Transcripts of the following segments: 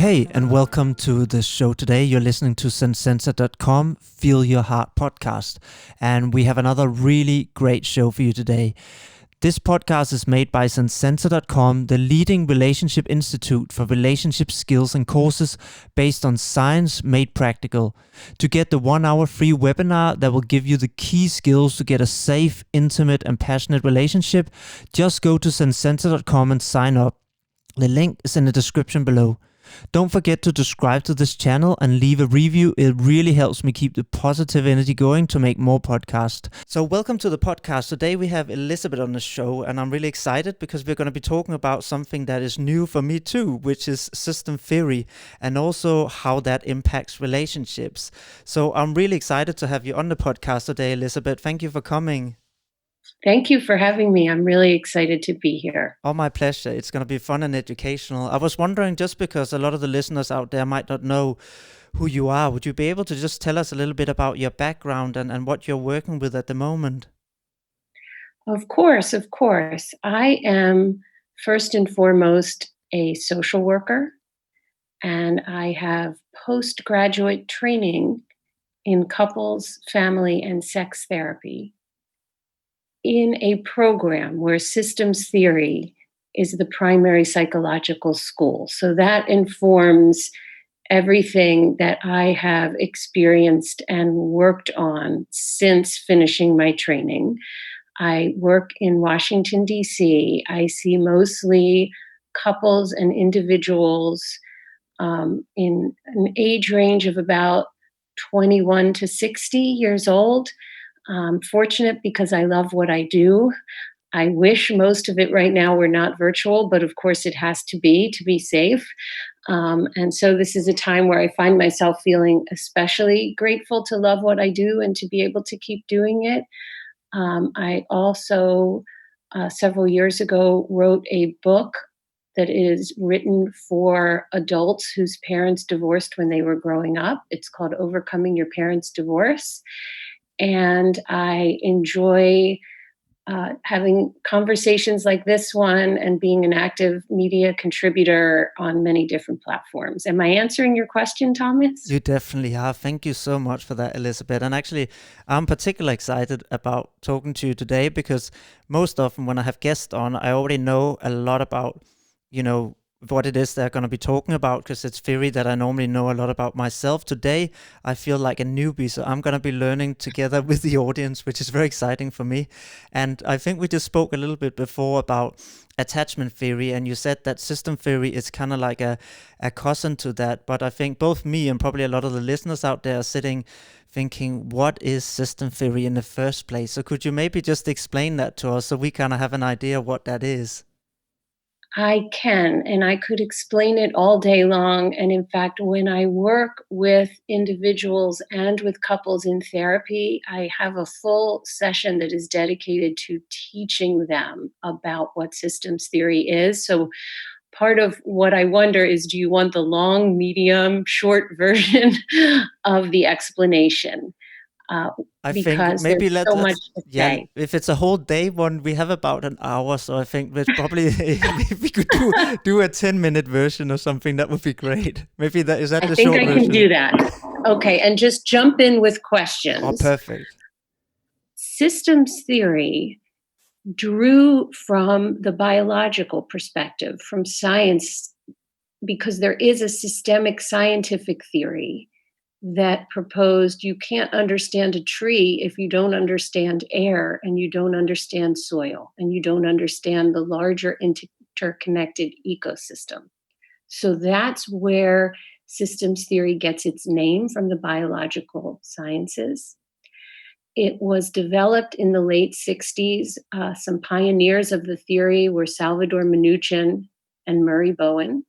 Hey, and welcome to the show today. You're listening to Zensensa.com, Feel Your Heart podcast. And we have another really great show for you today. This podcast is made by Zensensa.com, the leading relationship institute for relationship skills and courses based on science made practical. To get the 1-hour free webinar that will give you the key skills to get a safe, intimate, and passionate relationship, just go to Zensensa.com and sign up. The link is in the description below. Don't forget to subscribe to this channel and leave a review. It really helps me keep the positive energy going to make more podcasts. So welcome to the podcast. Today we have Elisabeth on the show, and I'm really excited because we're going to be talking about something that is new for me too, which is system theory and also how that impacts relationships. So I'm really excited to have you on the podcast today, Elisabeth. Thank you for coming. Thank you for having me. I'm really excited to be here. Oh, my pleasure. It's going to be fun and educational. I was wondering, just because a lot of the listeners out there might not know who you are, would you be able to just tell us a little bit about your background and what you're working with at the moment? Of course, of course. I am first and foremost a social worker, and I have postgraduate training in couples, family, and sex therapy in a program where systems theory is the primary psychological school. So that informs everything that I have experienced and worked on since finishing my training. I work in Washington, D.C. I see mostly couples and individuals in an age range of about 21 to 60 years old. Fortunate because I love what I do. I wish most of it right now were not virtual, but of course it has to be safe. And so this is a time where I find myself feeling especially grateful to love what I do and to be able to keep doing it. I also, several years ago, wrote a book that is written for adults whose parents divorced when they were growing up. It's called Overcoming Your Parents' Divorce. And I enjoy having conversations like this one and being an active media contributor on many different platforms. Am I answering your question, Thomas? You definitely are. Thank you so much for that, Elisabeth. And actually, I'm particularly excited about talking to you today because most often when I have guests on, I already know a lot about, what it is they're going to be talking about, because it's theory that I normally know a lot about myself. Today, I feel like a newbie, so I'm going to be learning together with the audience, which is very exciting for me. And I think we just spoke a little bit before about attachment theory, and you said that system theory is kind of like a cousin to that. But I think both me and probably a lot of the listeners out there are sitting thinking, what is system theory in the first place? So could you maybe just explain that to us so we kind of have an idea what that is? I can, and I could explain it all day long. And in fact, when I work with individuals and with couples in therapy, I have a full session that is dedicated to teaching them about what systems theory is. So part of what I wonder is, do you want the long, medium, short version of the explanation? I think Because maybe there's so much let's to yeah, say. if it's a whole day one, we have about an hour, so I think that's probably if we could do a 10-minute version or something, that would be great. Maybe that is that I the think short I can do version. that. Okay, and just jump in with Oh, questions. perfect. Systems theory drew from the biological perspective, from science, because there is a systemic scientific theory that proposed you can't understand a tree if you don't understand air and you don't understand soil and you don't understand the larger interconnected ecosystem. So that's where systems theory gets its name, from the biological sciences. It was developed in the late 60s. Some pioneers of the theory were Salvador Minuchin and Murray Bowen.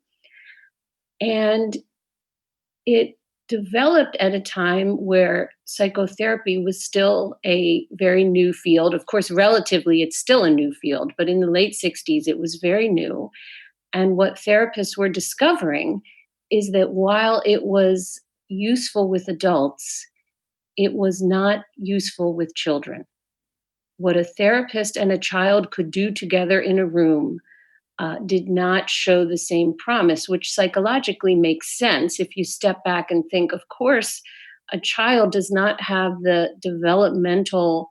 And it developed at a time where psychotherapy was still a very new field. Of course, relatively, it's still a new field, but in the late 60s, it was very new. And what therapists were discovering is that while it was useful with adults, it was not useful with children. What a therapist and a child could do together in a room did not show the same promise, which psychologically makes sense if you step back and think, of course, a child does not have the developmental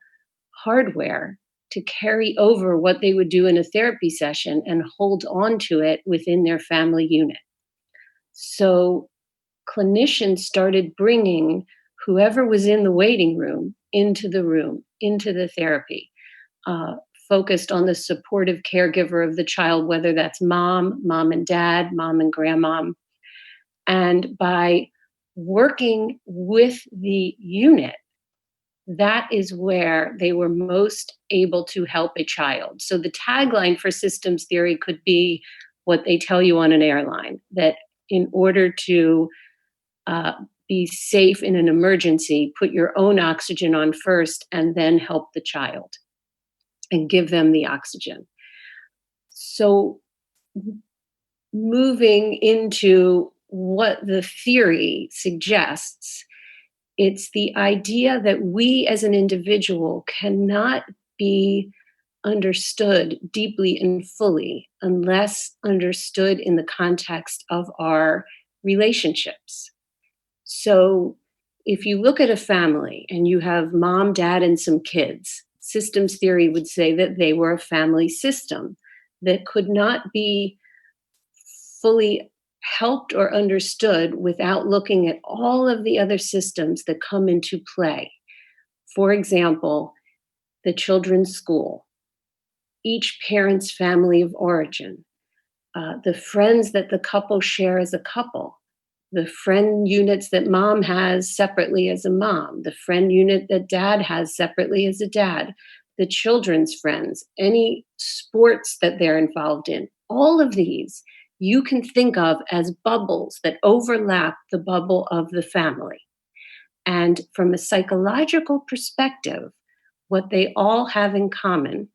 hardware to carry over what they would do in a therapy session and hold on to it within their family unit. So clinicians started bringing whoever was in the waiting room, into the therapy, uh, focused on the supportive caregiver of the child, whether that's mom and dad, mom and grandmom. And by working with the unit, that is where they were most able to help a child. So the tagline for systems theory could be what they tell you on an airline, that in order to uh, be safe in an emergency, put your own oxygen on first and then help the child and give them the oxygen. So, moving into what the theory suggests, it's the idea that we as an individual cannot be understood deeply and fully unless understood in the context of our relationships. So, if you look at a family and you have mom, dad, and some kids, systems theory would say that they were a family system that could not be fully helped or understood without looking at all of the other systems that come into play. For example, the children's school, each parent's family of origin, the friends that the couple share as a couple, the friend units that mom has separately as a mom, the friend unit that dad has separately as a dad, the children's friends, any sports that they're involved in, all of these you can think of as bubbles that overlap the bubble of the family. And from a psychological perspective, what they all have in common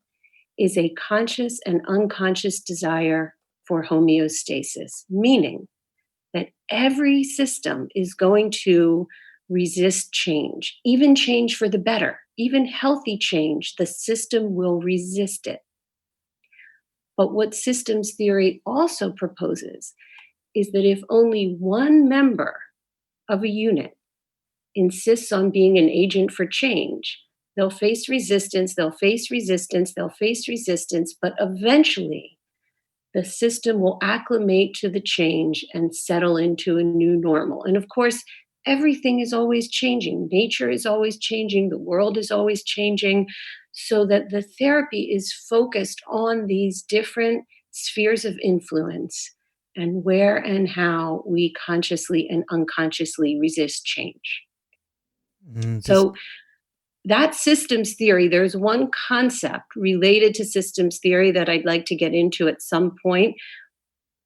is a conscious and unconscious desire for homeostasis, meaning that every system is going to resist change, even change for the better, even healthy change. The system will resist it. But what systems theory also proposes is that if only one member of a unit insists on being an agent for change, they'll face resistance, they'll face resistance, they'll face resistance, but eventually the system will acclimate to the change and settle into a new normal. And of course, everything is always changing. Nature is always changing. The world is always changing. So that the therapy is focused on these different spheres of influence and where and how we consciously and unconsciously resist change. This So that systems theory, there's one concept related to systems theory that I'd like to get into at some point.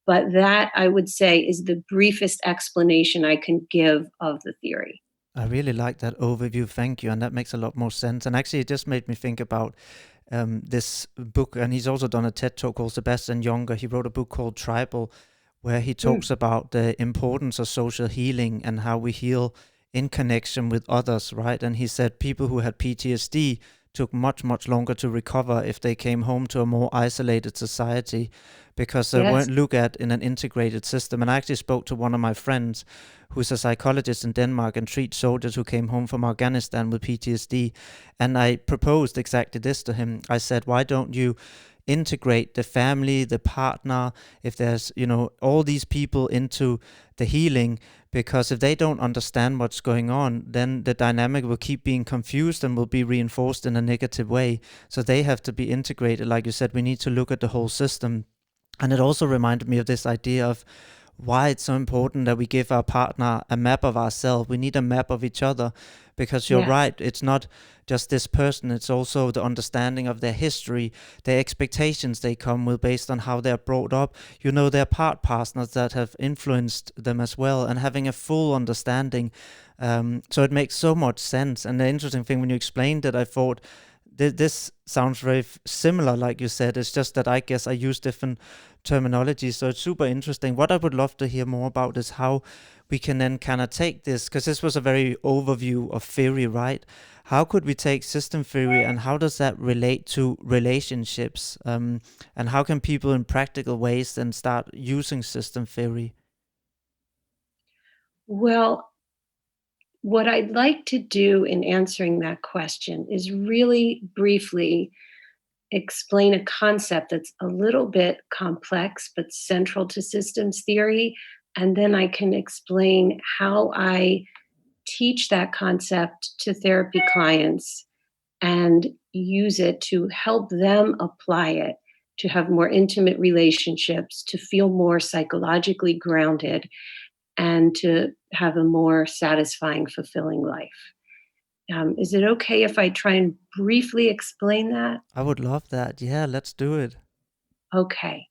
But that, I would say, is the briefest explanation I can give of the theory. I really like that overview. Thank you, and that makes a lot more sense. And actually, it just made me think about this book, and he's also done a TED talk called Sebastian Younger. He wrote a book called Tribal, where he Mm, talks about the importance of social healing and how we heal in connection with others, right? And he said people who had PTSD took much, much longer to recover if they came home to a more isolated society because they yes, weren't looked at in an integrated system. And I actually spoke to one of my friends who's a psychologist in Denmark and treats soldiers who came home from Afghanistan with PTSD. And I proposed exactly this to him. I said, why don't you integrate the family, the partner, if there's, all these people into the healing, because if they don't understand what's going on, then the dynamic will keep being confused and will be reinforced in a negative way. So they have to be integrated. Like you said, we need to look at the whole system. And it also reminded me of this idea of why it's so important that we give our partner a map of ourselves. We need a map of each other because you're yes, right. It's not just this person. It's also the understanding of their history, their expectations they come with based on how they're brought up. Their partners that have influenced them as well, and having a full understanding. So it makes so much sense. And the interesting thing when you explained it, I thought this sounds very similar, like you said. It's just that I guess I use different terminology. So it's super interesting. What I would love to hear more about is how we can then kind of take this, because this was a very overview of theory, right? How could we take system theory and how does that relate to relationships? And how can people in practical ways then start using system theory? Well, what I'd like to do in answering that question is really briefly explain a concept that's a little bit complex but central to systems theory. And then I can explain how I teach that concept to therapy clients and use it to help them apply it to have more intimate relationships, to feel more psychologically grounded, and to have a more satisfying, fulfilling life. Is it okay if I try and briefly explain that? I would love that. Yeah, let's do it. Okay.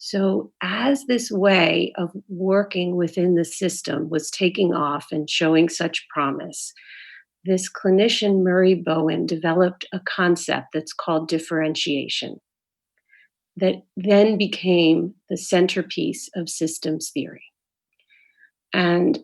So, as this way of working within the system was taking off and showing such promise, this clinician, Murray Bowen, developed a concept that's called differentiation that then became the centerpiece of systems theory. And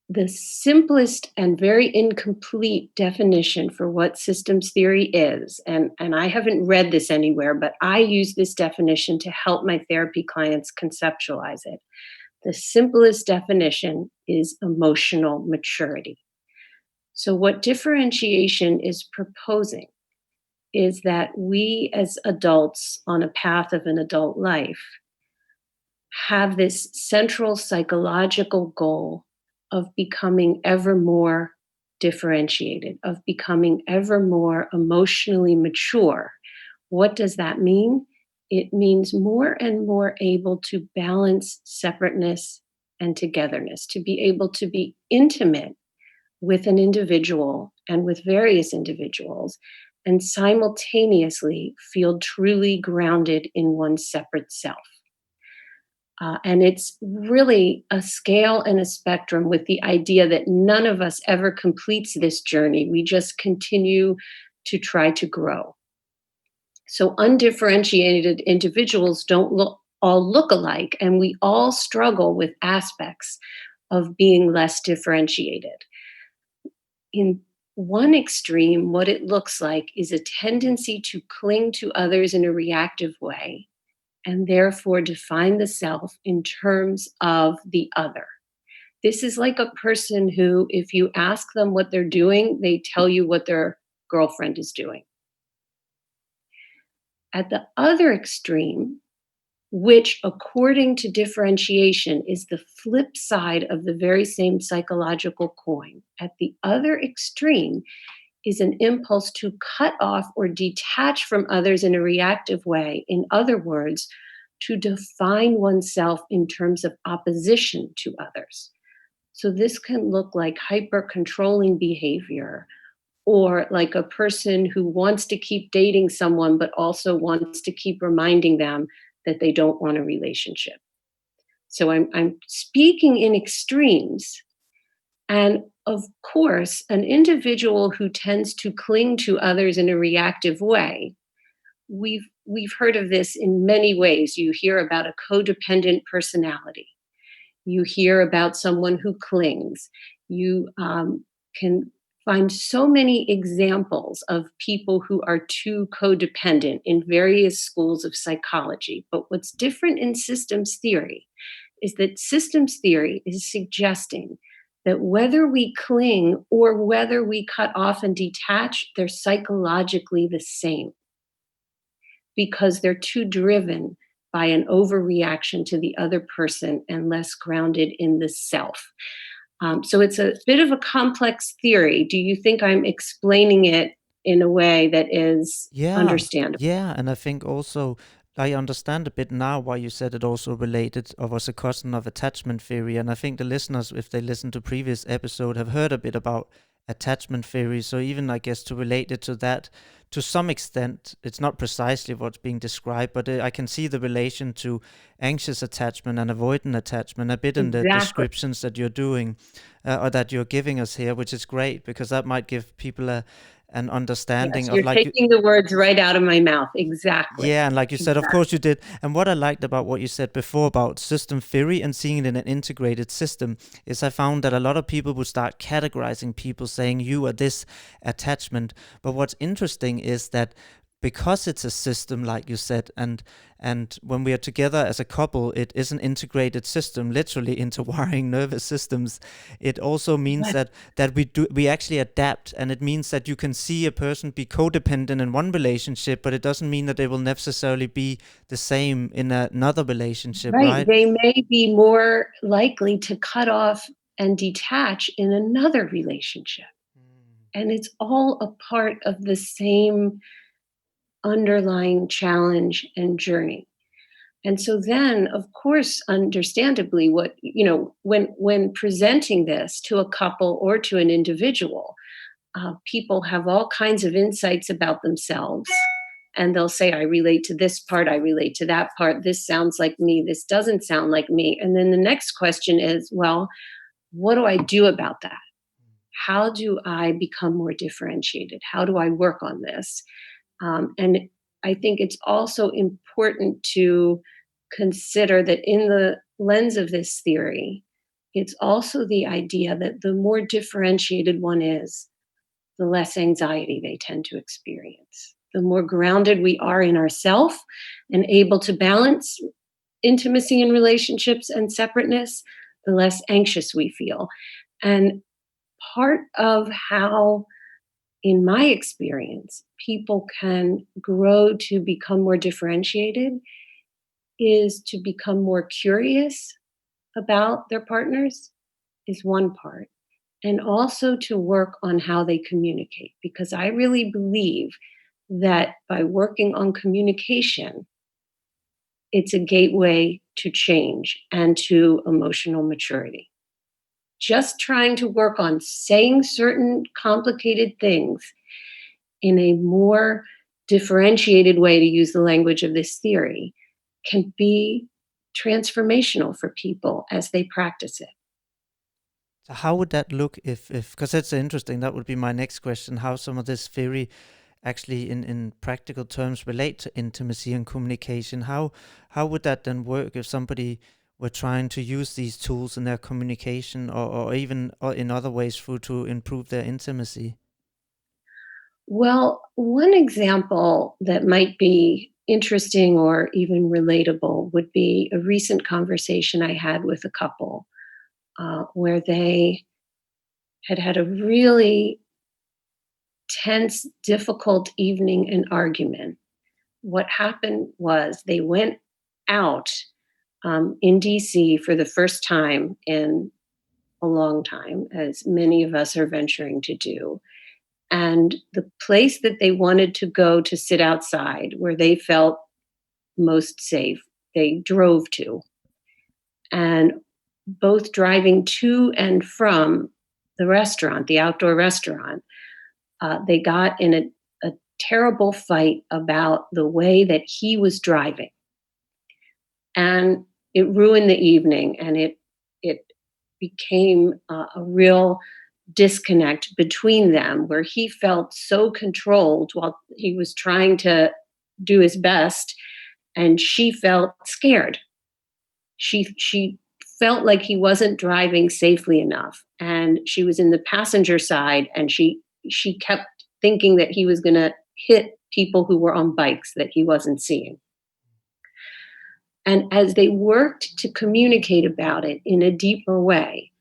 the simplest and very incomplete definition for what systems theory is, and I haven't read this anywhere, but I use this definition to help my therapy clients conceptualize it. The simplest definition is emotional maturity. So, what differentiation is proposing is that we as adults on a path of an adult life have this central psychological goal of becoming ever more differentiated, of becoming ever more emotionally mature. What does that mean? It means more and more able to balance separateness and togetherness, to be able to be intimate with an individual and with various individuals, and simultaneously feel truly grounded in one's separate self. And it's really a scale and a spectrum with the idea that none of us ever completes this journey. We just continue to try to grow. So, undifferentiated individuals don't all look alike, and we all struggle with aspects of being less differentiated. In one extreme, what it looks like is a tendency to cling to others in a reactive way and therefore define the self in terms of the other. This is like a person who, if you ask them what they're doing, they tell you what their girlfriend is doing. At the other extreme, which according to differentiation is the flip side of the very same psychological coin, at the other extreme is an impulse to cut off or detach from others in a reactive way. In other words, to define oneself in terms of opposition to others. So this can look like hyper controlling behavior, or like a person who wants to keep dating someone, but also wants to keep reminding them that they don't want a relationship. So I'm speaking in extremes. And of course, an individual who tends to cling to others in a reactive way, we've heard of this in many ways. You hear about a codependent personality. You hear about someone who clings. You can find so many examples of people who are too codependent in various schools of psychology. But what's different in systems theory is that systems theory is suggesting that whether we cling or whether we cut off and detach, they're psychologically the same because they're too driven by an overreaction to the other person and less grounded in the self. So it's a bit of a complex theory. Do you think I'm explaining it in a way that is Yeah, understandable? yeah, and I think also I understand a bit now why you said it also related or was a cousin of attachment theory, and I think the listeners, if they listen to previous episode, have heard a bit about attachment theory. So even I guess to relate it to that, to some extent, it's not precisely what's being described, but I can see the relation to anxious attachment and avoidant attachment a bit in the Exactly. descriptions that you're doing or that you're giving us here, which is great because that might give people and Yes, understanding of you're like you. taking the words right out of my mouth. Exactly. Yeah, and like you said, of Exactly. course you did. And what I liked about what you said before about system theory and seeing it in an integrated system is I found that a lot of people would start categorizing people, saying you are this attachment. But what's interesting is that because it's a system, like you said, and when we are together as a couple, it is an integrated system, literally interwiring nervous systems. It also means Yes. that we actually adapt, and it means that you can see a person be codependent in one relationship, but it doesn't mean that they will necessarily be the same in another relationship, Right. right? They may be more likely to cut off and detach in another relationship. And it's all a part of the same underlying challenge and journey. And so then, of course, understandably, what, when presenting this to a couple or to an individual, people have all kinds of insights about themselves. And they'll say, I relate to this part, I relate to that part, this sounds like me, this doesn't sound like me. And then the next question is, well, what do I do about that? How do I become more differentiated? How do I work on this? And I think it's also important to consider that in the lens of this theory, it's also the idea that the more differentiated one is, the less anxiety they tend to experience. The more grounded we are in ourself and able to balance intimacy in relationships and separateness, the less anxious we feel. And part of how, in my experience, people can grow to become more differentiated is to become more curious about their partners, is one part. And also to work on how they communicate, because I really believe that by working on communication, it's a gateway to change and to emotional maturity. Just trying to work on saying certain complicated things in a more differentiated way, to use the language of this theory, can be transformational for people as they practice it. So how would that look if because that's interesting. That would be my next question. How some of this theory actually in practical terms relate to intimacy and communication. How would that then work if somebody were trying to use these tools in their communication or even or in other ways through to improve their intimacy? Well, one example that might be interesting or even relatable would be a recent conversation I had with a couple where they had had a really tense, difficult evening and argument. What happened was they went out in DC for the first time in a long time, as many of us are venturing to do. And the place that they wanted to go to sit outside, where they felt most safe, they drove to. And both driving to and from the restaurant, the outdoor restaurant, they got in a terrible fight about the way that he was driving. And it ruined the evening, and it became a real disconnect between them, where he felt so controlled while he was trying to do his best, and she felt scared. She felt like he wasn't driving safely enough, and she was in the passenger side, and she kept thinking that he was going to hit people who were on bikes that he wasn't seeing. And as they worked to communicate about it in a deeper way,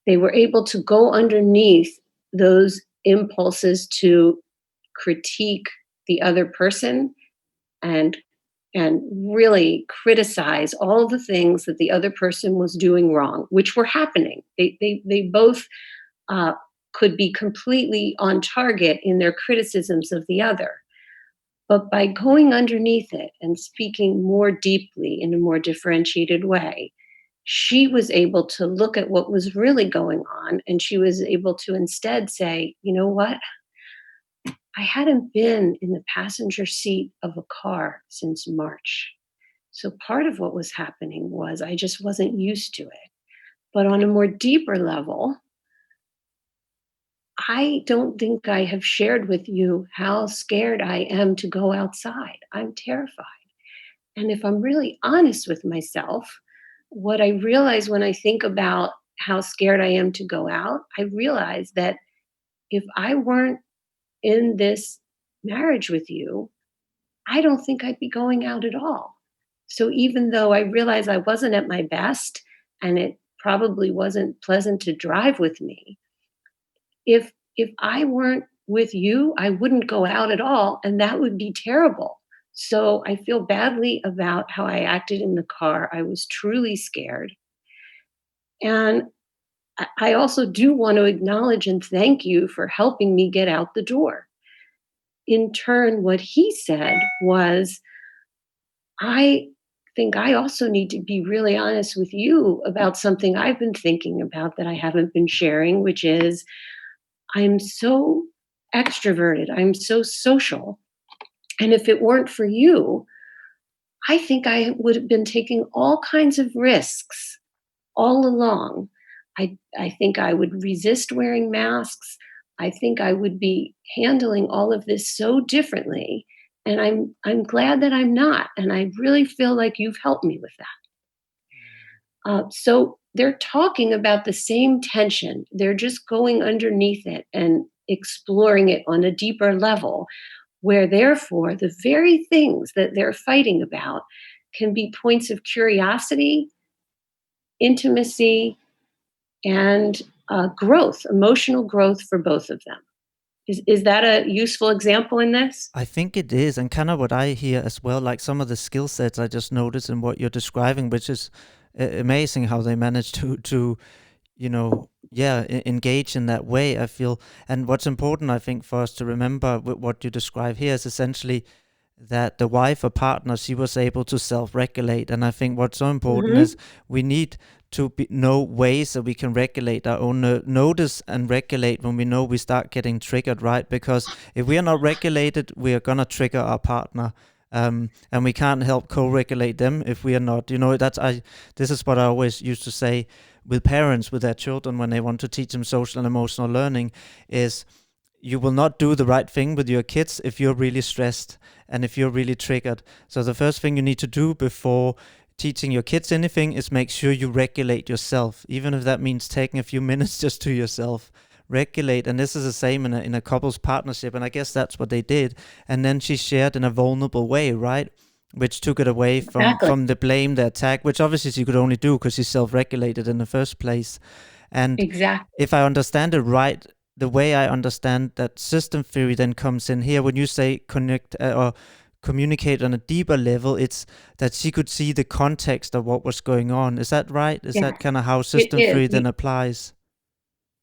they were able to go underneath those impulses to critique the other person and really criticize all the things that the other person was doing wrong, which were happening. They both uh, could be completely on target in their criticisms of the other. But by going underneath it and speaking more deeply in a more differentiated way, she was able to look at what was really going on. And she was able to instead say, you know what? I hadn't been in the passenger seat of a car since March. So part of what was happening was I just wasn't used to it. But on a more deeper level, I don't think I have shared with you how scared I am to go outside. I'm terrified. And if I'm really honest with myself, what I realize when I think about how scared I am to go out, I realize that if I weren't in this marriage with you, I don't think I'd be going out at all. So even though I realize I wasn't at my best and it probably wasn't pleasant to drive with me, if I weren't with you, I wouldn't go out at all, and that would be terrible. So I feel badly about how I acted in the car. I was truly scared. And I also do want to acknowledge and thank you for helping me get out the door. In turn, what he said was, I think I also need to be really honest with you about something I've been thinking about that I haven't been sharing, which is I'm so extroverted, I'm so social. And if it weren't for you, I think I would have been taking all kinds of risks all along. I think I would resist wearing masks. I think I would be handling all of this so differently. And I'm glad that I'm not. And I really feel like you've helped me with that. So they're talking about the same tension. They're just going underneath it and exploring it on a deeper level, where therefore the very things that they're fighting about can be points of curiosity, intimacy, and growth, emotional growth for both of them. Is that a useful example in this? I think it is, and kind of what I hear as well, like some of the skill sets I just noticed in what you're describing, which is amazing how they manage to yeah, engage in that way. I feel, and what's important, I think, for us to remember with what you describe here is essentially that the wife or partner, she was able to self-regulate. And I think what's so important Hmm. is we need to know ways that we can regulate our own, notice and regulate when we know we start getting triggered, right? Because if we are not regulated, we are gonna trigger our partner. And we can't help co-regulate them if we are not. This is what I always used to say with parents with their children when they want to teach them social and emotional learning is you will not do the right thing with your kids if you're really stressed and if you're really triggered. So the first thing you need to do before teaching your kids anything is make sure you regulate yourself, even if that means taking a few minutes just to yourself. Regulate, and this is the same in a couple's partnership, and I guess that's what they did. And then she shared in a vulnerable way, right? Which took it away from Exactly. from the blame, the attack, which obviously she could only do because she self-regulated in the first place. And Exactly. if I understand it right, the way I understand that system theory then comes in here, when you say connect or communicate on a deeper level, it's that she could see the context of what was going on. Is that right? Is Yes, that kind of how it system is. theory then applies?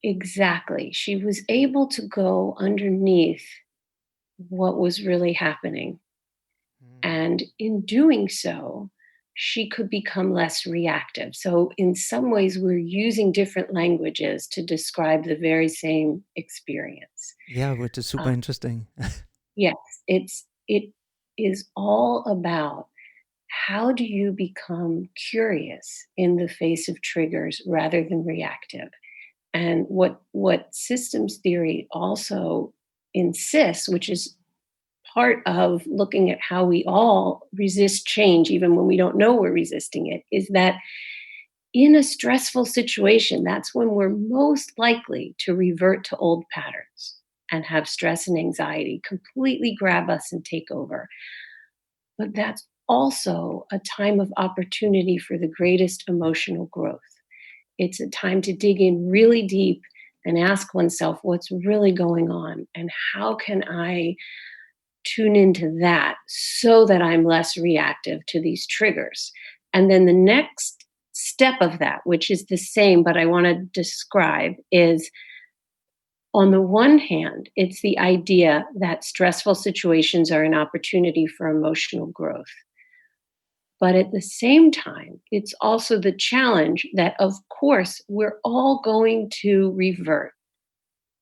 Exactly. She was able to go underneath what was really happening. And in doing so, she could become less reactive. So, in some ways, we're using different languages to describe the very same experience. Yeah, which is super Uh, interesting. yes, it is all about how do you become curious in the face of triggers rather than reactive. And what systems theory also insists, which is part of looking at how we all resist change, even when we don't know we're resisting it, is that in a stressful situation, that's when we're most likely to revert to old patterns and have stress and anxiety completely grab us and take over. But that's also a time of opportunity for the greatest emotional growth. It's a time to dig in really deep and ask oneself what's really going on and how can I tune into that so that I'm less reactive to these triggers. And then the next step of that, which is the same, but I want to describe, is on the one hand, it's the idea that stressful situations are an opportunity for emotional growth. But at the same time, it's also the challenge that, of course, we're all going to revert.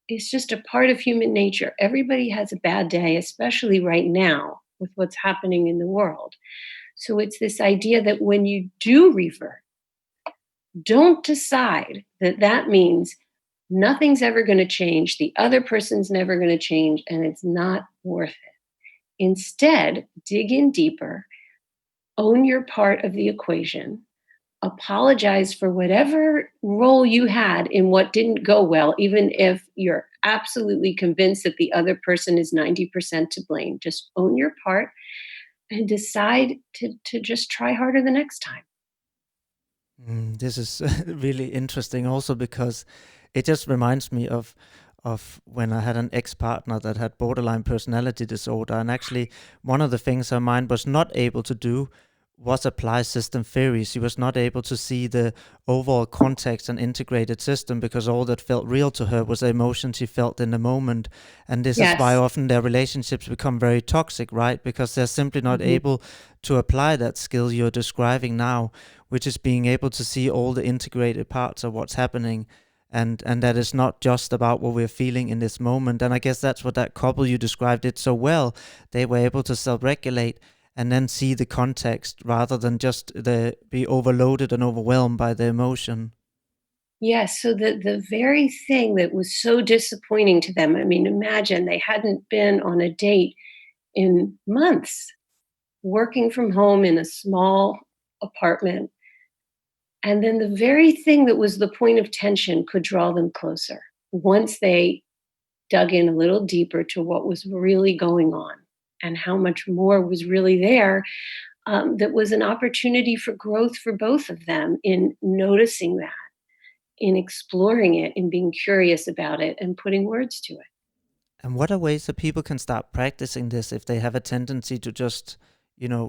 It's just a part of human nature. Everybody has a bad day, especially right now with what's happening in the world. So it's this idea that when you do revert, don't decide that that means Nothing's ever going to change. The other person's never going to change, and it's not worth it. Instead, dig in deeper, own your part of the equation, apologize for whatever role you had in what didn't go well, even if you're absolutely convinced that the other person is 90% to blame. Just own your part and decide to just try harder the next time. This is really interesting also because it just reminds me of when I had an ex-partner that had borderline personality disorder, and actually one of the things her mind was not able to do was apply system theory. She was not able to see the overall context and integrated system because all that felt real to her was the emotion she felt in the moment. And this is why Yes. often their relationships become very toxic, right? Because they're simply not Mhm. able to apply that skill you're describing now, which is being able to see all the integrated parts of what's happening, and that it's not just about what we're feeling in this moment. And I guess that's what that couple you described it so well. They were able to self-regulate and then see the context rather than just be overloaded and overwhelmed by the emotion. Yes, so the very thing that was so disappointing to them, I mean, imagine they hadn't been on a date in months, working from home in a small apartment, and then the very thing that was the point of tension could draw them closer once they dug in a little deeper to what was really going on and how much more was really there. That was an opportunity for growth for both of them in noticing that, in exploring it, in being curious about it, and putting words to it. And what are ways that people can start practicing this if they have a tendency to just,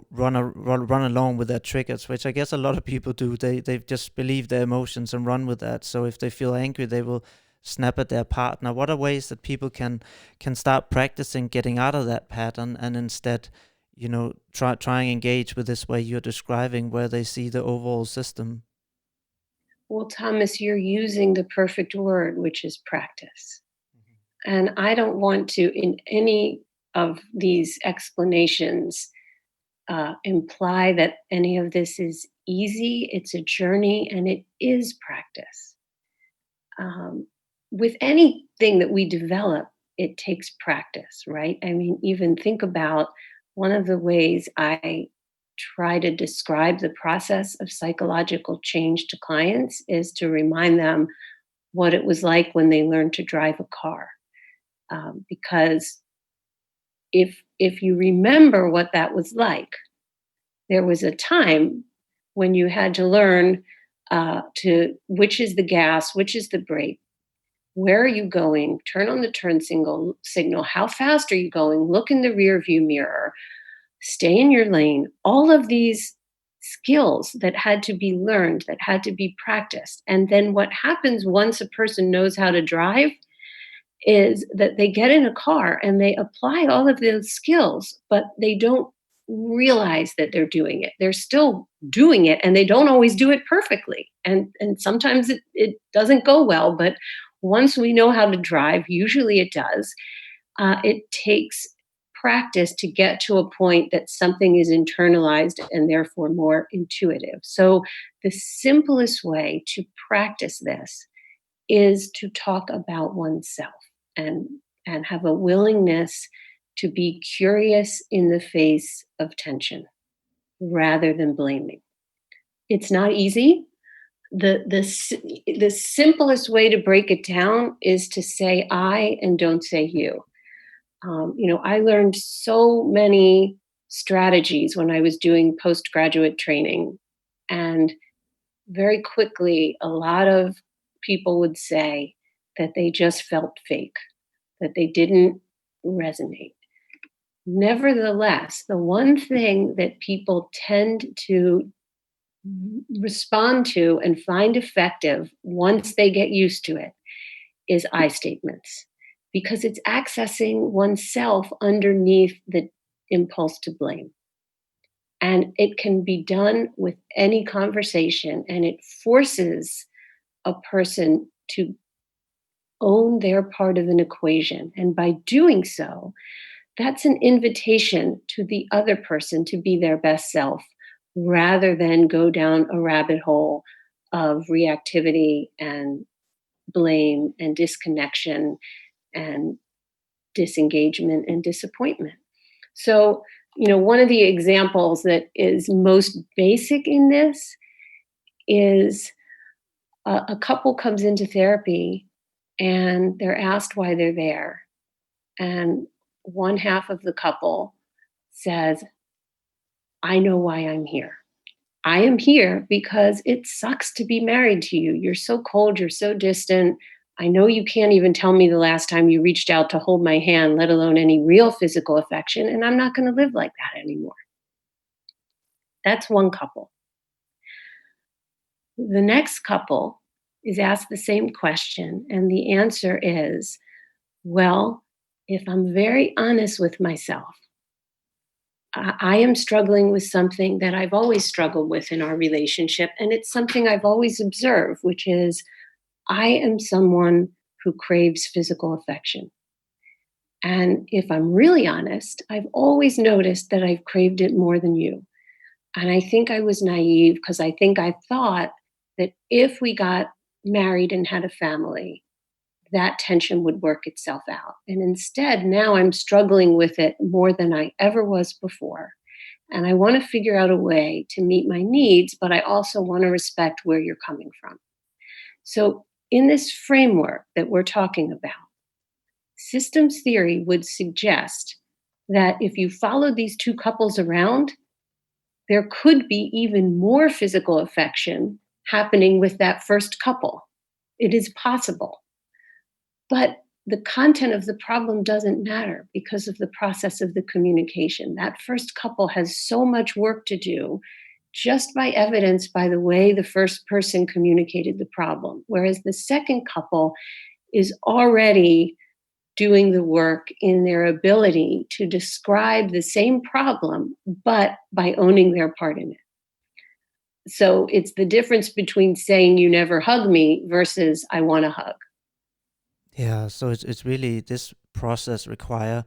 run along with their triggers, which I guess a lot of people do. They just believe their emotions and run with that. So if they feel angry, they will snap at their partner. What are ways that people can start practicing getting out of that pattern and instead, try and engage with this way you're describing, where they see the overall system? Well, Thomas, you're using the perfect word, which is practice. And I don't want to, in any of these explanations, imply that any of this is easy. It's a journey and it is practice. Um, with anything that we develop, it takes practice, right? I mean, even think about one of the ways I try to describe the process of psychological change to clients is to remind them what it was like when they learned to drive a car. Because if you remember what that was like, there was a time when you had to learn to which is the gas, which is the brake, where are you going, turn on the signal, how fast are you going, look in the rear view mirror, stay in your lane. All of these skills that had to be learned, that had to be practiced. And then what happens once a person knows how to drive is that they get in a car and they apply all of those skills, but they don't realize that they're doing it. They're still doing it and they don't always do it perfectly. And sometimes it doesn't go well, but once we know how to drive, usually it does, it takes practice to get to a point that something is internalized and therefore more intuitive. So the simplest way to practice this is to talk about oneself and and have a willingness to be curious in the face of tension rather than blaming. It's not easy. The simplest way to break it down is to say I and don't say you. I learned so many strategies when I was doing postgraduate training, and very quickly, a lot of people would say that they just felt fake, that they didn't resonate. Nevertheless, the one thing that people tend to respond to and find effective once they get used to it is I statements, because it's accessing oneself underneath the impulse to blame. And it can be done with any conversation, and it forces a person to own their part of an equation. And by doing so, that's an invitation to the other person to be their best self rather than go down a rabbit hole of reactivity and blame and disconnection and disengagement and disappointment. So, one of the examples that is most basic in this is a couple comes into therapy and they're asked why they're there. And one half of the couple says, I know why I'm here. I am here because it sucks to be married to you. You're so cold, you're so distant. I know you can't even tell me the last time you reached out to hold my hand, let alone any real physical affection, and I'm not going to live like that anymore. That's one couple. The next couple is asked the same question, and the answer is, well, if I'm very honest with myself, I am struggling with something that I've always struggled with in our relationship, and it's something I've always observed, which is I am someone who craves physical affection. And if I'm really honest, I've always noticed that I've craved it more than you. And I think I was naive because I think I thought that if we got married and had a family, that tension would work itself out. And instead, now I'm struggling with it more than I ever was before. And I want to figure out a way to meet my needs, but I also want to respect where you're coming from. So, in this framework that we're talking about, systems theory would suggest that if you followed these two couples around, there could be even more physical affection happening with that first couple. It is possible. But the content of the problem doesn't matter because of the process of the communication. That first couple has so much work to do just by evidence by the way the first person communicated the problem. Whereas the second couple is already doing the work in their ability to describe the same problem, but by owning their part in it. So it's the difference between saying you never hug me versus I want to hug. Yeah, so it's really this process require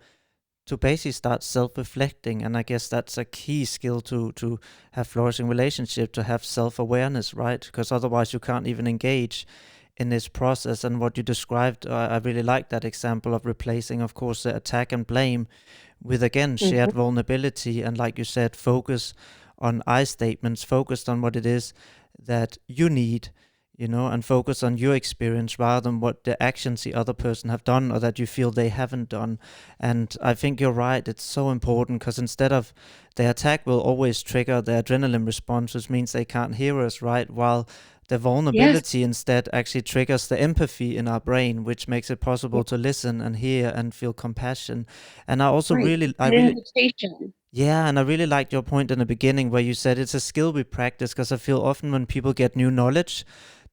to basically start self-reflecting, and I guess that's a key skill to have flourishing relationship, to have self-awareness, right? Because otherwise you can't even engage in this process. And what you described, I really like that example of replacing, of course, the attack and blame with, again, shared Mhm. vulnerability, and like you said, focus on I statements, focused on what it is that you need, and focus on your experience rather than what the actions the other person have done or that you feel they haven't done. And I think you're right, it's so important, because instead of the attack will always trigger the adrenaline response, which means they can't hear us, right? While the Yes. vulnerability instead actually triggers the empathy in our brain, which makes it Yeah, possible to listen and hear and feel compassion. And I also right. really, An invitation. yeah, and I really liked your point in the beginning where you said it's a skill we practice, because I feel often when people get new knowledge,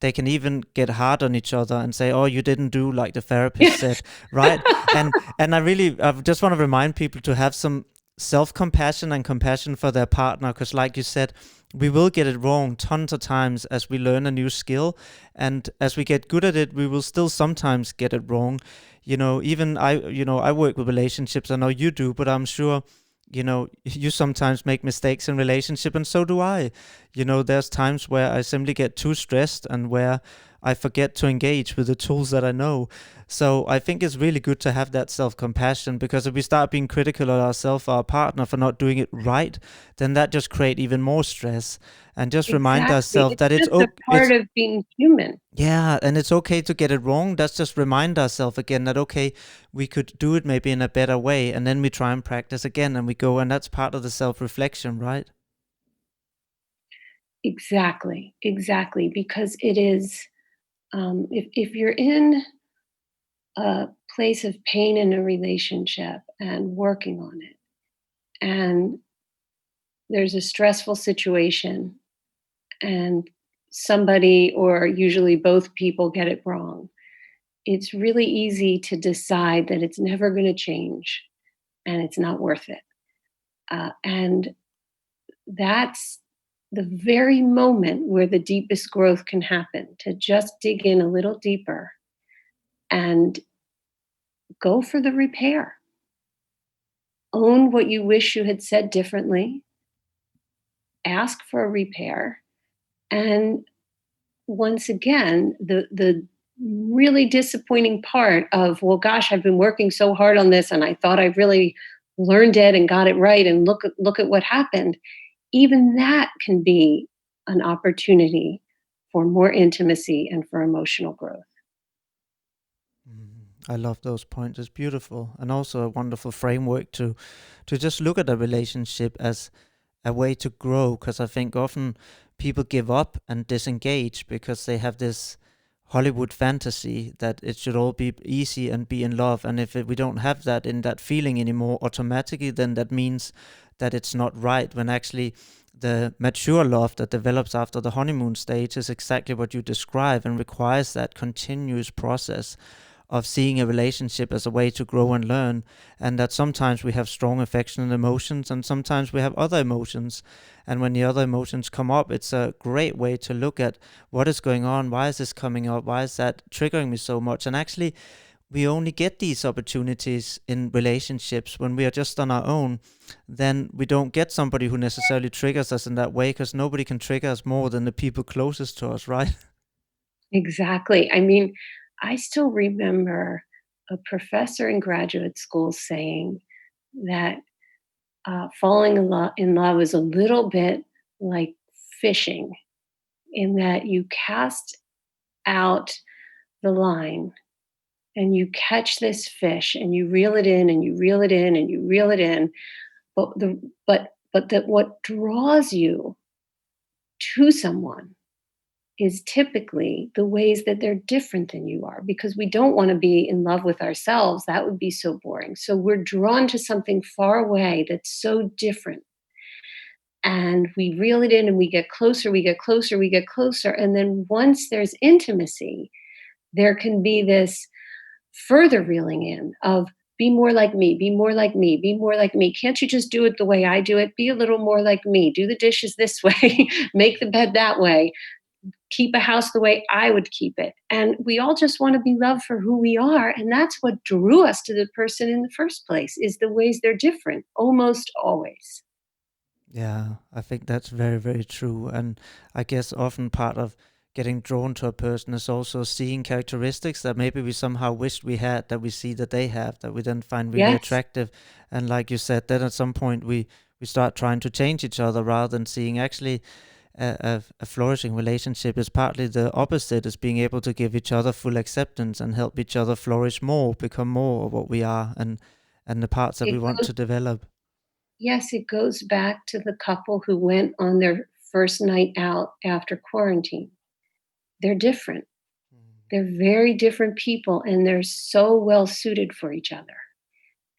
they can even get hard on each other and say, "Oh, you didn't do like the therapist Yes. said," right? And I just want to remind people to have some self-compassion and compassion for their partner, because like you said, we will get it wrong tons of times as we learn a new skill, and as we get good at it, we will still sometimes get it wrong. Even I work with relationships. I know you do, but I'm sure you sometimes make mistakes in relationship, and so do I. There's times where I simply get too stressed and where I forget to engage with the tools that I know. So I think it's really good to have that self-compassion, because if we start being critical of ourselves or our partner for not doing it right, then that just create even more stress. And just remind Exactly. ourselves It's that just a part of being human. yeah, and it's okay to get it wrong. Let's just remind ourselves again that, okay, we could do it maybe in a better way, and then we try and practice again, and we go, and that's part of the self-reflection, right? Exactly. Exactly. Because it is, if you're in a place of pain in a relationship and working on it, and there's a stressful situation, and somebody or usually both people get it wrong, it's really easy to decide that it's never going to change and it's not worth it. And that's the very moment where the deepest growth can happen, to just dig in a little deeper and go for the repair. Own what you wish you had said differently, ask for a repair. And once again, the really disappointing part of, well, gosh, I've been working so hard on this and I thought I really learned it and got it right and look at what happened. Even that can be an opportunity for more intimacy and for emotional growth. I love those points. It's beautiful, and also a wonderful framework to just look at a relationship as a way to grow. Because I think often people give up and disengage because they have this Hollywood fantasy that it should all be easy and be in love. And if we don't have that in that feeling anymore, automatically, then that means that it's not right. When actually the mature love that develops after the honeymoon stage is exactly what you describe and requires that continuous process of seeing a relationship as a way to grow and learn, and that sometimes we have strong affectionate emotions and sometimes we have other emotions. And when the other emotions come up, it's a great way to look at what is going on, why is this coming up, why is that triggering me so much. And actually, we only get these opportunities in relationships when we are just on our own. Then we don't get somebody who necessarily triggers us in that way, because nobody can trigger us more than the people closest to us, right? Exactly. I mean, I still remember a professor in graduate school saying that falling in love is a little bit like fishing, in that you cast out the line and you catch this fish and you reel it in and you reel it in and you reel it in, but that what draws you to someone is typically the ways that they're different than you are, because we don't want to be in love with ourselves. That would be so boring. So we're drawn to something far away that's so different. And we reel it in and we get closer, we get closer, we get closer. And then once there's intimacy, there can be this further reeling in of, be more like me, be more like me, be more like me. Can't you just do it the way I do it? Be a little more like me. Do the dishes this way, make the bed that way, keep a house the way I would keep it. And we all just want to be loved for who we are. And that's what drew us to the person in the first place, is the ways they're different, almost always. Yeah, I think that's very, very true. And I guess often part of getting drawn to a person is also seeing characteristics that maybe we somehow wished we had, that we see that they have, that we then find really Yes, attractive. And like you said, then at some point we start trying to change each other rather than seeing actually a flourishing relationship is partly the opposite, is being able to give each other full acceptance and help each other flourish more, become more of what we are, and the parts that it we want goes to develop. yes, it goes back to the couple who went on their first night out after quarantine. They're different. They're very different people and they're so well suited for each other.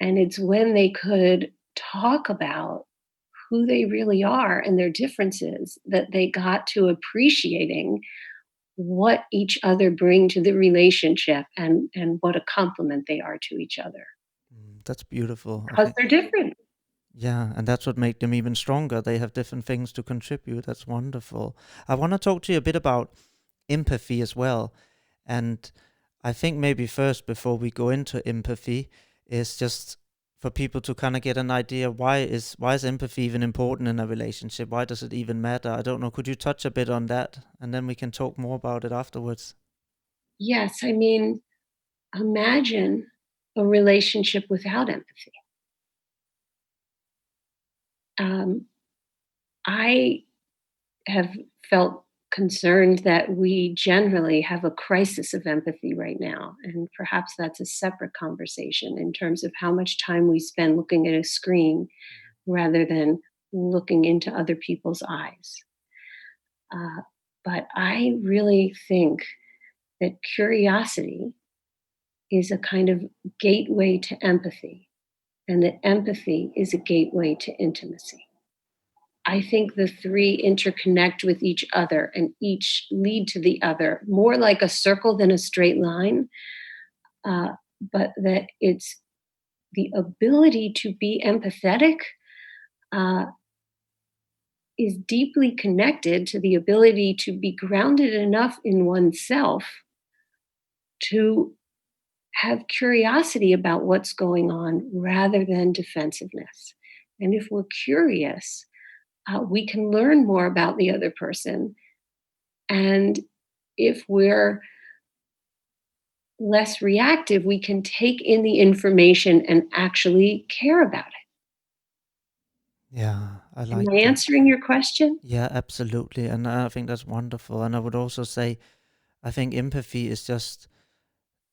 And it's when they could talk about who they really are and their differences that they got to appreciating what each other bring to the relationship, and what a compliment they are to each other, That's beautiful. I because think. they're different. Yeah, and that's what makes them even stronger. They have different things to contribute. That's wonderful. I want to talk to you a bit about empathy as well. And I think maybe first, before we go into empathy, is just for people to kind of get an idea, why is empathy even important in a relationship? Why does it even matter? I don't know. Could you touch a bit on that, and then we can talk more about it afterwards? Yes, I mean, imagine a relationship without empathy. um, I have felt concerned that we generally have a crisis of empathy right now. And perhaps that's a separate conversation in terms of how much time we spend looking at a screen rather than looking into other people's eyes. Uh, but I really think that curiosity is a kind of gateway to empathy, and that empathy is a gateway to intimacy. I think the three interconnect with each other and each lead to the other, more like a circle than a straight line, uh, but that it's the ability to be empathetic uh, is deeply connected to the ability to be grounded enough in oneself to have curiosity about what's going on rather than defensiveness. And if we're curious, we can learn more about the other person. And if we're less reactive, we can take in the information and actually care about it. Yeah, I Am like I that. answering your question? Yeah, absolutely. And I think that's wonderful. And I would also say, I think empathy is just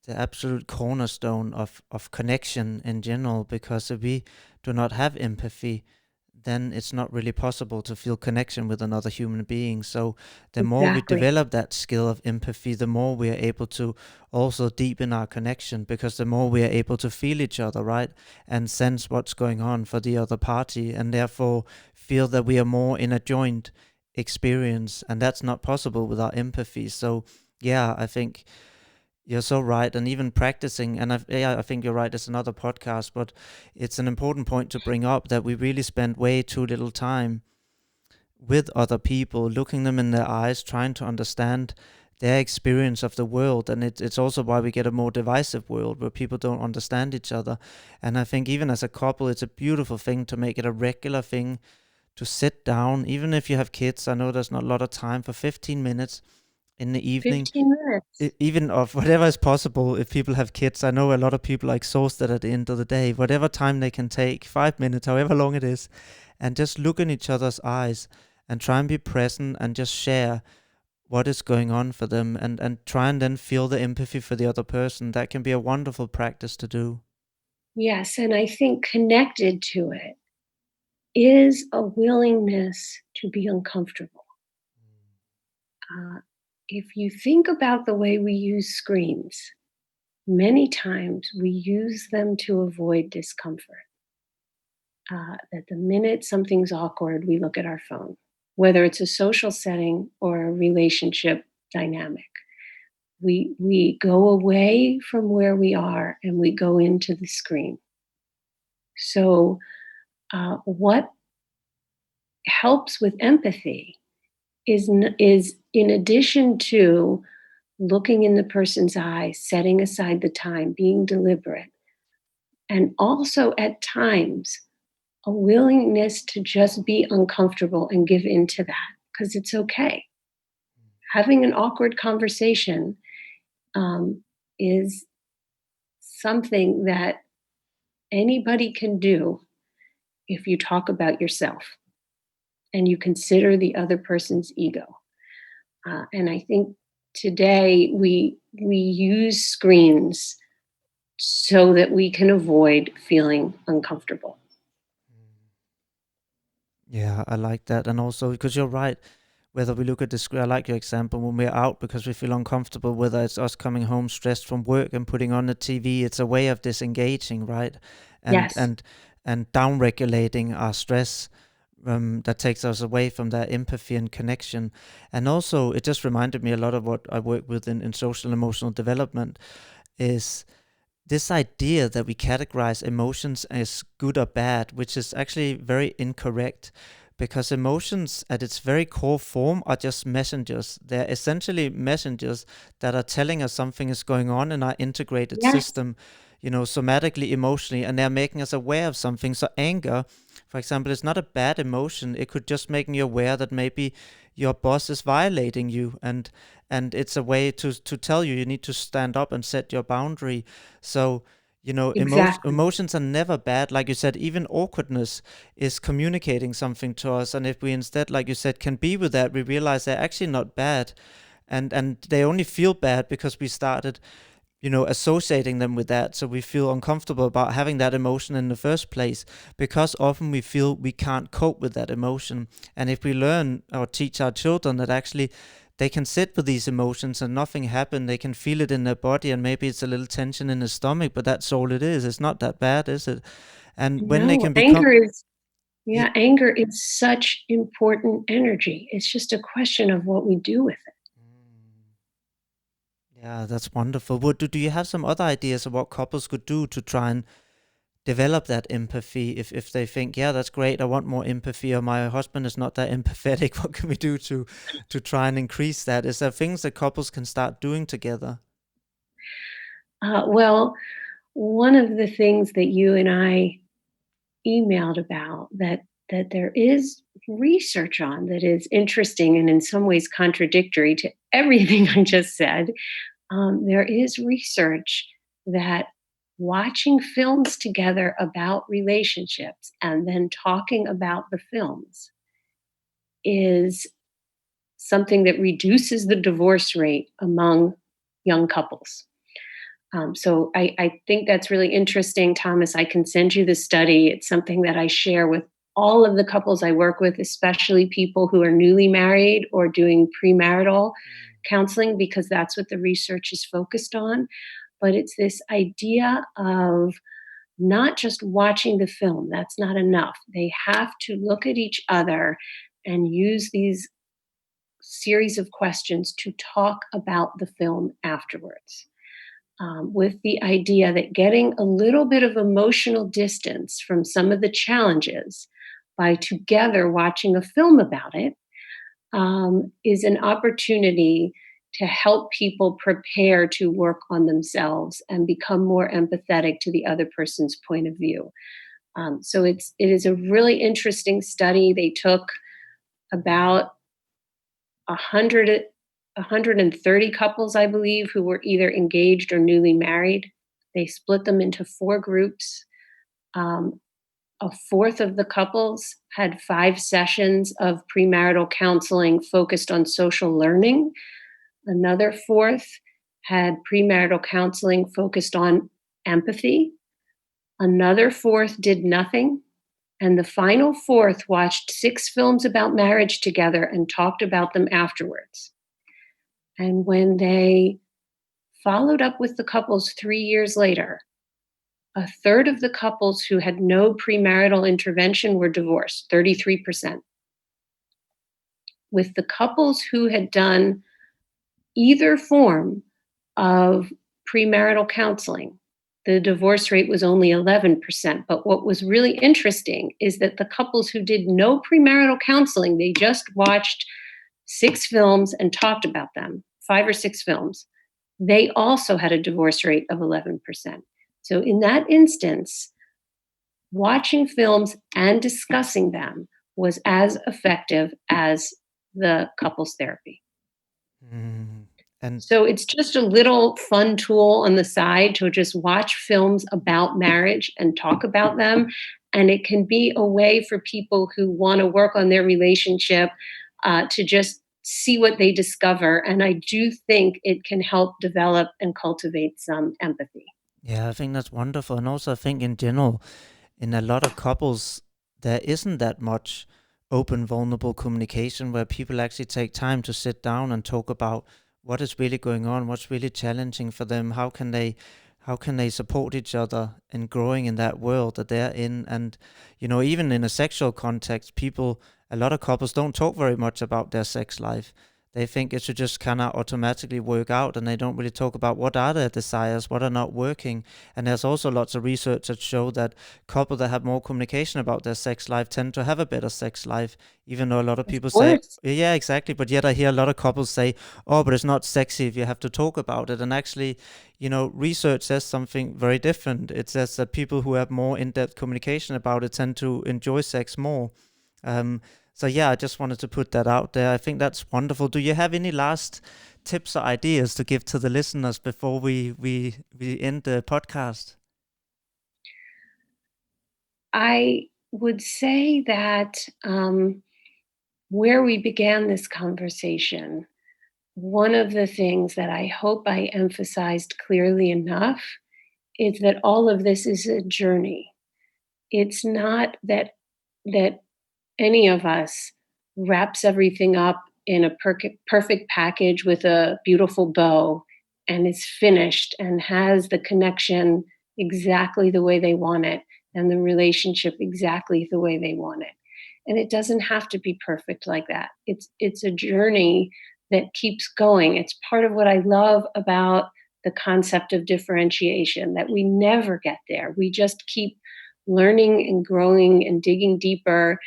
the absolute cornerstone of connection in general, because if we do not have empathy, then it's not really possible to feel connection with another human being. So the more we Exactly. develop that skill of empathy, the more we are able to also deepen our connection, because the more we are able to feel each other, right? And sense what's going on for the other party, and therefore feel that we are more in a joint experience. And that's not possible without empathy. So yeah, I think you're so right, and even practicing, and I think you're right. It's another podcast, but it's an important point to bring up that we really spend way too little time with other people, looking them in their eyes, trying to understand their experience of the world. And it's also why we get a more divisive world where people don't understand each other. And I think even as a couple, it's a beautiful thing to make it a regular thing to sit down, even if you have kids. I know there's not a lot of time, for 15 minutes in the evening, 15 minutes. even of whatever is possible. If people have kids, I know a lot of people are exhausted at the end of the day. Whatever time they can take, 5 minutes, however long it is, and just look in each other's eyes and try and be present and just share what is going on for them, and try and then feel the empathy for the other person. That can be a wonderful practice to do. Yes, and I think connected to it is a willingness to be uncomfortable. Uh, if you think about the way we use screens, many times we use them to avoid discomfort. That the minute something's awkward, we look at our phone, whether it's a social setting or a relationship dynamic. We go away from where we are and we go into the screen. So, what helps with empathy is in addition to looking in the person's eyes, setting aside the time, being deliberate, and also at times a willingness to just be uncomfortable and give in to that because it's okay. Having an awkward conversation is something that anybody can do if you talk about yourself and you consider the other person's ego. And I think today we use screens so that we can avoid feeling uncomfortable. Yeah, I like that. And also, because you're right, whether we look at the screen, I like your example, when we're out because we feel uncomfortable, whether it's us coming home stressed from work and putting on the TV, it's a way of disengaging, right? And Yes, and and down regulating our stress, that takes us away from that empathy and connection. And also, it just reminded me a lot of what I work with in social emotional development, is this idea that we categorize emotions as good or bad, which is actually very incorrect, because emotions at its very core form are just messengers. They're essentially messengers that are telling us something is going on in our integrated yes, system, somatically, emotionally, and they're making us aware of something. So anger, for example, is not a bad emotion. It could just make you aware that maybe your boss is violating you, and it's a way to tell you need to stand up and set your boundary. So, exactly. emotions are never bad. Like you said, even awkwardness is communicating something to us. And if we instead, like you said, can be with that, we realize they're actually not bad. And they only feel bad because we started, associating them with that. So we feel uncomfortable about having that emotion in the first place, because often we feel we can't cope with that emotion. And if we learn or teach our children that actually they can sit with these emotions and nothing happen, they can feel it in their body, and maybe it's a little tension in the stomach, but that's all it is. It's not that bad, is it? And when they No, can become, yeah, anger is such important energy. It's just a question of what we do with it. yeah, that's wonderful. Do you have some other ideas of what couples could do to try and develop that empathy, if they think, yeah, that's great, I want more empathy, or my husband is not that empathetic? What can we do to try and increase that? Is there things that couples can start doing together? Well, one of the things that you and I emailed about that there is research on that is interesting and in some ways contradictory to everything I just said, There is research that watching films together about relationships and then talking about the films is something that reduces the divorce rate among young couples. So I think that's really interesting, Thomas. I can send you the study. It's something that I share with all of the couples I work with, especially people who are newly married or doing premarital counseling, because that's what the research is focused on. But it's this idea of not just watching the film, that's not enough. They have to look at each other and use these series of questions to talk about the film afterwards, with the idea that getting a little bit of emotional distance from some of the challenges by together watching a film about it, is an opportunity to help people prepare to work on themselves and become more empathetic to the other person's point of view. So it is a really interesting study. They took about 100 130 couples, I believe, who were either engaged or newly married. They split them into 4 groups. Um, a fourth of the couples had 5 sessions of premarital counseling focused on social learning. Another fourth had premarital counseling focused on empathy. Another fourth did nothing. And the final fourth watched 6 films about marriage together and talked about them afterwards. And when they followed up with the couples 3 years later, a third of the couples who had no premarital intervention were divorced, 33%. With the couples who had done either form of premarital counseling, the divorce rate was only 11%. But what was really interesting is that the couples who did no premarital counseling, they just watched 6 films and talked about them, 5 or 6 films, they also had a divorce rate of 11%. So in that instance, watching films and discussing them was as effective as the couples therapy. Mm. And So it's just a little fun tool on the side to just watch films about marriage and talk about them. And it can be a way for people who want to work on their relationship, to just see what they discover. And I do think it can help develop and cultivate some empathy. yeah, I think that's wonderful. And also, I think in general, in a lot of couples, there isn't that much open, vulnerable communication where people actually take time to sit down and talk about what is really going on, what's really challenging for them, how can they support each other in growing in that world that they're in. And even in a sexual context, a lot of couples don't talk very much about their sex life. They think it should just kind of automatically work out, and they don't really talk about what are their desires, what are not working. And there's also lots of research that show that couples that have more communication about their sex life tend to have a better sex life, even though a lot of Of people say, course. yeah, exactly. But yet I hear a lot of couples say, oh, but it's not sexy if you have to talk about it. And actually, research says something very different. It says that people who have more in-depth communication about it tend to enjoy sex more. Um, so yeah, I just wanted to put that out there. I think that's wonderful. Do you have any last tips or ideas to give to the listeners before we end the podcast? I would say that, where we began this conversation, one of the things that I hope I emphasized clearly enough is that all of this is a journey. It's not that any of us wraps everything up in a perfect package with a beautiful bow and is finished and has the connection exactly the way they want it and the relationship exactly the way they want it. And it doesn't have to be perfect like that. It's a journey that keeps going. It's part of what I love about the concept of differentiation, that we never get there. We just keep learning and growing and digging deeper,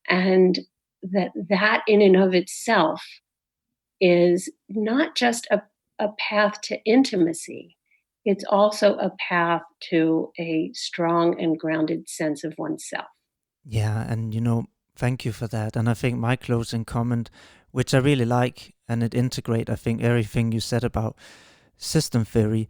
and that in and of itself is not just a path to intimacy, it's also a path to a strong and grounded sense of oneself. Yeah, and thank you for that. And I think my closing comment, which I really like, and it integrate, I think, everything you said about system theory,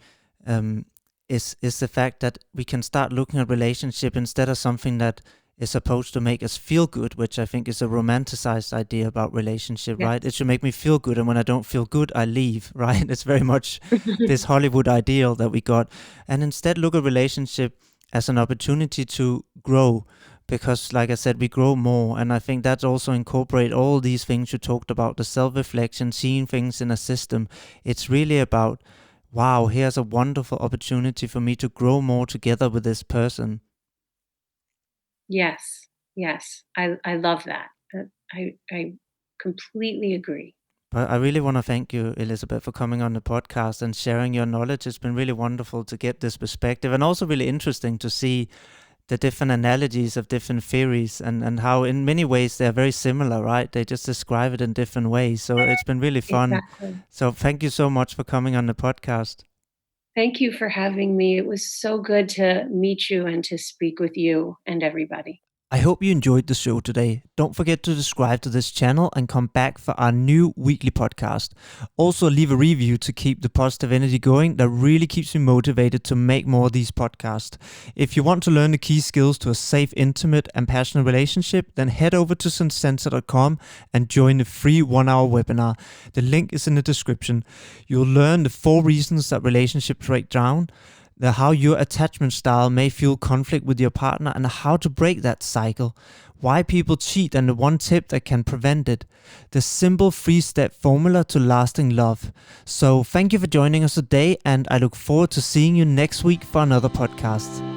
is the fact that we can start looking at relationship instead of something that is supposed to make us feel good, which I think is a romanticized idea about relationship, Yeah. right? It should make me feel good, and when I don't feel good, I leave, right? It's very much this Hollywood ideal that we got. And instead look at relationship as an opportunity to grow, because like I said, we grow more. And I think that's also incorporate all these things you talked about, the self-reflection, seeing things in a system. It's really about, wow, here's a wonderful opportunity for me to grow more together with this person. Yes, yes, I love that. I completely agree. But I really want to thank you, Elisabeth, for coming on the podcast and sharing your knowledge. It's been really wonderful to get this perspective, and also really interesting to see the different analogies of different theories, and how in many ways they're very similar, right? They just describe it in different ways. So it's been really fun. Exactly. So thank you so much for coming on the podcast. Thank you for having me. It was so good to meet you and to speak with you and everybody. I hope you enjoyed the show today. Don't forget to subscribe to this channel and come back for our new weekly podcast. Also, leave a review to keep the positive energy going. That really keeps me motivated to make more of these podcasts. If you want to learn the key skills to a safe, intimate, and passionate relationship, then head over to Zensensa.com and join the free 1-hour webinar. The link is in the description. You'll learn the 4 reasons that relationships break down, how your attachment style may fuel conflict with your partner, and how to break that cycle, why people cheat and the 1 tip that can prevent it, the simple 3-step formula to lasting love. So thank you for joining us today, and I look forward to seeing you next week for another podcast.